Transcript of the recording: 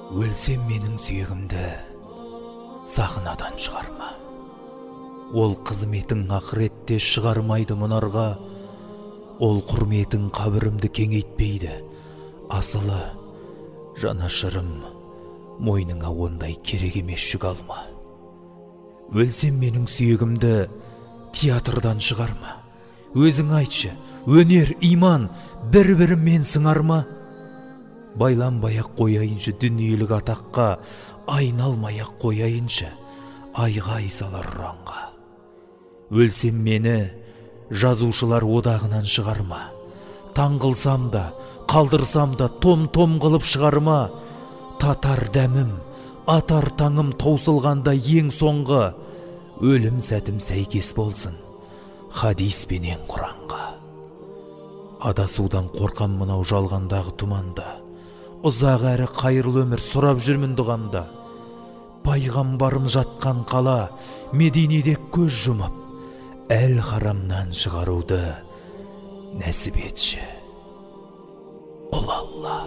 Өлсем менің сүйегімді сахнадан шығарма. Ол қызметің ақыретте шығармайды мұнарға, ол құрметің қабірімді кеңейтпейді. Асылы, жанашырым, мойныңа ондай керек емес жүк алма. Өлсем менің сүйегімді театрдан шығарма. Өзің айтшы, өнер, иман бір-бірімен сыңарма. Байланбай-ақ қояйыншы дүниелік атаққа, айналмай-ақ қояйыншы айғай салар ұранға. Өлсем мені жазушылар одағынан шығарма. Таңғылсам да, қалдырсам да том-том қылып шығарма. Татар дәмім, атар таңым таусылғанда ең соңғы, өлім сәтім сәйкес болсын хадис пенен Құранға. Адасудан қорқам мынау жалғандағы тұманда, ұзақ әрі қайырлы өмір сұрап жүрмін дұғамда. Пайғамбарым жатқан қала Мединеде көз жұмып, әл харамнан шығаруды нәсіп етші. Ол Алла.